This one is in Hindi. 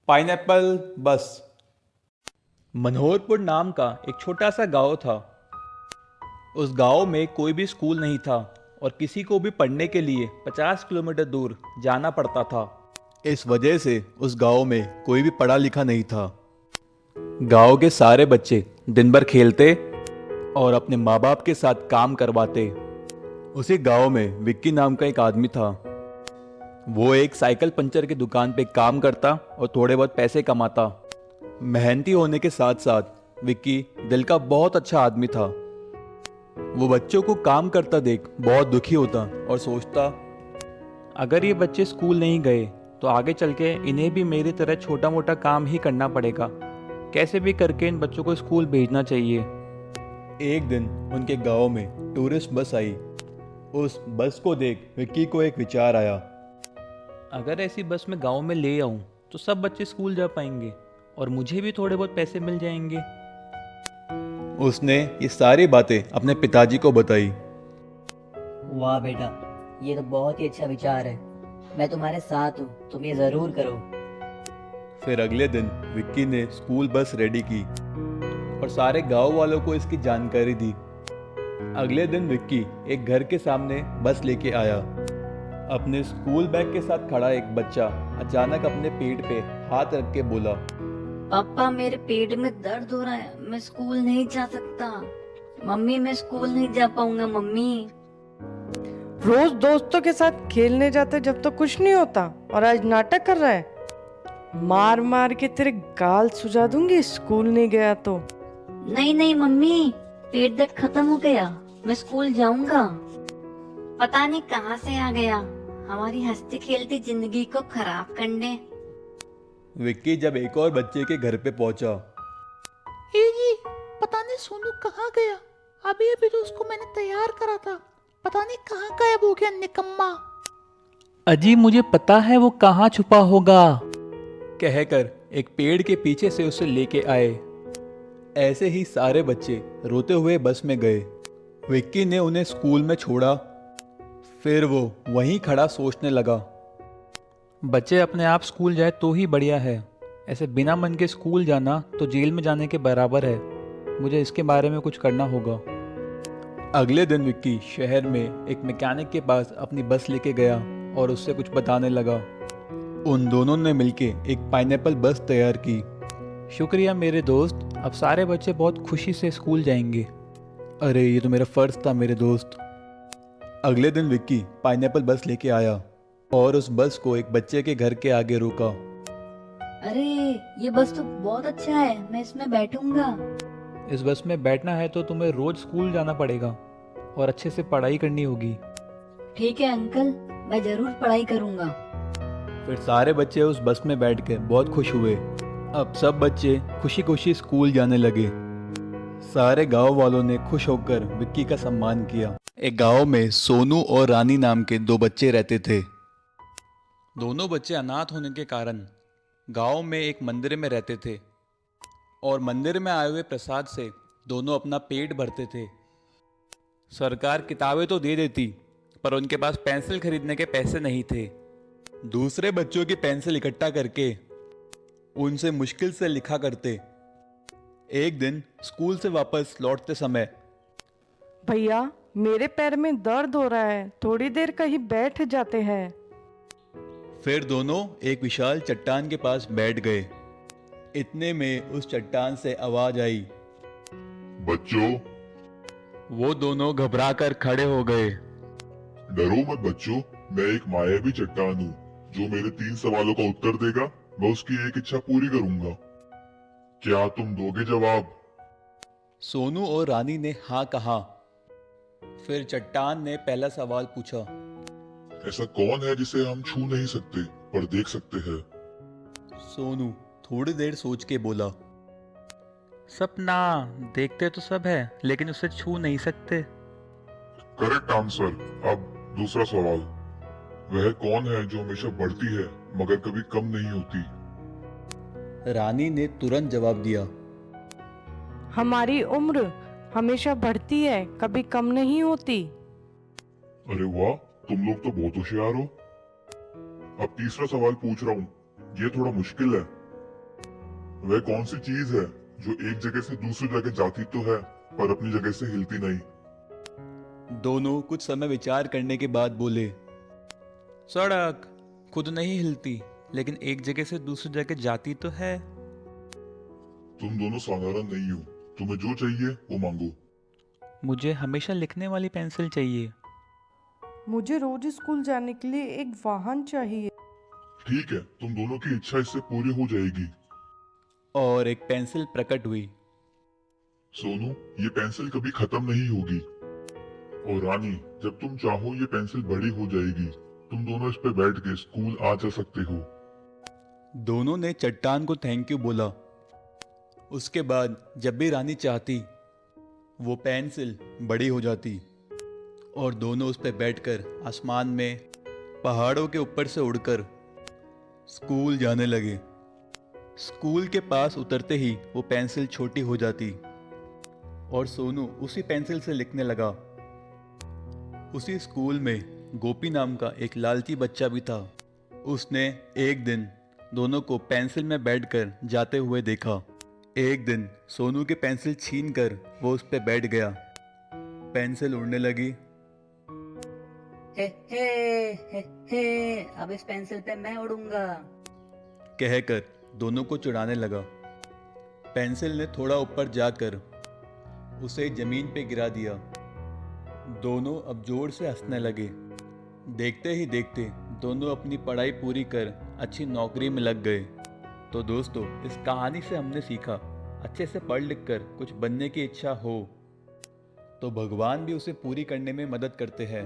पाइनएप्पल बस। मनोहरपुर नाम का एक छोटा सा गांव था। उस गांव में कोई भी स्कूल नहीं था और किसी को भी पढ़ने के लिए 50 किलोमीटर दूर जाना पड़ता था। इस वजह से उस गांव में कोई भी पढ़ा लिखा नहीं था। गांव के सारे बच्चे दिन भर खेलते और अपने माँ बाप के साथ काम करवाते। उसी गांव में विक्की नाम का एक आदमी था। वो एक साइकिल पंचर की दुकान पे काम करता और थोड़े बहुत पैसे कमाता। मेहनती होने के साथ साथ विक्की दिल का बहुत अच्छा आदमी था। वो बच्चों को काम करता देख बहुत दुखी होता और सोचता, अगर ये बच्चे स्कूल नहीं गए तो आगे चल के इन्हें भी मेरी तरह छोटा मोटा काम ही करना पड़ेगा। कैसे भी करके इन बच्चों को स्कूल भेजना चाहिए। एक दिन उनके गांव में टूरिस्ट बस आई। उस बस को देख विक्की को एक विचार आया, अगर ऐसी बस मैं गांव में ले आऊं तो सब बच्चे स्कूल जा पाएंगे और मुझे भी थोड़े बहुत पैसे मिल जाएंगे। उसने ये सारी बातें अपने पिताजी को बताई। वाह बेटा, ये तो बहुत ही अच्छा विचार है। मैं तुम्हारे साथ हूँ, तुम ये जरूर करो। फिर अगले दिन विक्की ने स्कूल बस रेडी की और सारे गांव वालों को इसकी जानकारी दी। अगले दिन विक्की एक घर के सामने बस लेके आया। अपने स्कूल बैग के साथ खड़ा एक बच्चा अचानक अपने पेट पे हाथ रख के बोला, पापा मेरे पेट में दर्द हो रहा है, मैं स्कूल नहीं जा सकता। मम्मी मैं स्कूल नहीं जा पाऊंगा मम्मी। रोज दोस्तों के साथ खेलने जाते जब तो कुछ नहीं होता और आज नाटक कर रहा है। मार मार के तेरे गाल सुझा दूंगी स्कूल नहीं गया तो। नहीं नहीं मम्मी, पेट दर्द खत्म हो गया, मैं स्कूल जाऊंगा। पता नहीं कहाँ से आ गया, हमारी हंसती खेलती जिंदगी को खराब करने। विक्की जब एक और बच्चे के घर पे पहुंचा, ए जी, पता नहीं सोनू कहाँ गया। अभी अभी तो उसको मैंने तैयार करा था, पता नहीं कहाँ गायब हो गया निकम्मा। अजी मुझे पता है वो कहाँ छुपा होगा, कहकर एक पेड़ के पीछे से उसे लेके आए। ऐसे ही सारे बच्चे रोते हुए बस में गए। विक्की ने उन्हें स्कूल में छोड़ा। फिर वो वहीं खड़ा सोचने लगा, बच्चे अपने आप स्कूल जाए तो ही बढ़िया है। ऐसे बिना मन के स्कूल जाना तो जेल में जाने के बराबर है। मुझे इसके बारे में कुछ करना होगा। अगले दिन विक्की शहर में एक मैकेनिक के पास अपनी बस लेके गया और उससे कुछ बताने लगा। उन दोनों ने मिलके एक पाइनएप्पल बस तैयार की। शुक्रिया मेरे दोस्त, अब सारे बच्चे बहुत खुशी से स्कूल जाएंगे। अरे ये तो मेरा फर्ज था मेरे दोस्त। अगले दिन विक्की पाइनएप्पल बस लेके आया और उस बस को एक बच्चे के घर के आगे रोका। अरे ये बस तो बहुत अच्छा है, मैं इसमें बैठूंगा। इस बस में बैठना है तो तुम्हें रोज स्कूल जाना पड़ेगा और अच्छे से पढ़ाई करनी होगी। ठीक है अंकल, मैं जरूर पढ़ाई करूंगा। फिर सारे बच्चे उस बस में बैठ के बहुत खुश हुए। अब सब बच्चे खुशी खुशी स्कूल जाने लगे। सारे गांव वालों ने खुश होकर विक्की का सम्मान किया। एक गांव में सोनू और रानी नाम के दो बच्चे रहते थे। दोनों बच्चे अनाथ होने के कारण गांव में एक मंदिर में रहते थे और मंदिर में आए हुए प्रसाद से दोनों अपना पेट भरते थे। सरकार किताबें तो दे देती पर उनके पास पेंसिल खरीदने के पैसे नहीं थे। दूसरे बच्चों की पेंसिल इकट्ठा करके उनसे मुश्किल से लिखा करते। एक दिन स्कूल से वापस लौटते समय, भैया मेरे पैर में दर्द हो रहा है, थोड़ी देर कहीं बैठ जाते हैं। फिर दोनों एक विशाल चट्टान के पास बैठ गए। इतने में उस चट्टान से आवाज आई। बच्चों, वो दोनों घबरा कर खड़े हो गए। डरो मत बच्चों, मैं एक मायावी चट्टान हूँ जो मेरे 3 सवालों का उत्तर देगा। मैं उसकी एक इच्छा पूरी करूंगा। क्या तुम दोगे जवाब? सोनू और रानी ने हाँ कहा। फिर चट्टान ने पहला सवाल पूछा, ऐसा कौन है जिसे हम छू नहीं सकते पर देख सकते हैं? सोनू थोड़ी देर सोच के बोला, सपना, देखते तो सब है लेकिन उसे छू नहीं सकते। Correct answer. अब दूसरा सवाल, वह कौन है जो हमेशा बढ़ती है मगर कभी कम नहीं होती? रानी ने तुरंत जवाब दिया, हमारी उम्र हमेशा बढ़ती है, कभी कम नहीं होती। अरे वाह, तुम लोग तो बहुत होशियार हो। अब तीसरा सवाल पूछ रहा हूँ, ये थोड़ा मुश्किल है। वह कौन सी चीज है जो एक जगह से दूसरी जगह जाती तो है पर अपनी जगह से हिलती नहीं? दोनों कुछ समय विचार करने के बाद बोले, सड़क खुद नहीं हिलती, लेकिन एक जगह से दूसरी जगह जाती तो है। तुम दोनों साधारण नहीं हो, तुम्हें जो चाहिए वो मांगो। मुझे हमेशा लिखने वाली पेंसिल चाहिए। मुझे रोज स्कूल जाने के लिए एक वाहन चाहिए। ठीक है, तुम दोनों की इच्छा इससे पूरी हो जाएगी। और एक पेंसिल प्रकट हुई। सोनू, ये पेंसिल कभी खत्म नहीं होगी। और रानी, जब तुम चाहो ये पेंसिल बड़ी हो जाएगी, तुम दोनों इस पे बैठ के स्कूल आ जा सकते हो। दोनों ने चट्टान को थैंक यू बोला। उसके बाद जब भी रानी चाहती वो पेंसिल बड़ी हो जाती और दोनों उस पर बैठकर आसमान में पहाड़ों के ऊपर से उड़कर स्कूल जाने लगे। स्कूल के पास उतरते ही वो पेंसिल छोटी हो जाती और सोनू उसी पेंसिल से लिखने लगा। उसी स्कूल में गोपी नाम का एक लालची बच्चा भी था। उसने एक दिन दोनों को पेंसिल में बैठकर जाते हुए देखा। एक दिन सोनू की पेंसिल छीनकर वो उस पर बैठ गया। पेंसिल उड़ने लगी। हे हे हे हे, अब इस पेंसिल पे मैं उड़ूंगा। कहकर दोनों को चिढ़ाने लगा। पेंसिल ने थोड़ा ऊपर जाकर उसे जमीन पे गिरा दिया। दोनों अब जोर से हंसने लगे। देखते ही देखते दोनों अपनी पढ़ाई पूरी कर अच्छी नौकरी में लग गए। तो दोस्तों, इस कहानी से हमने सीखा, अच्छे से पढ़ लिख कर कुछ बनने की इच्छा हो तो भगवान भी उसे पूरी करने में मदद करते हैं।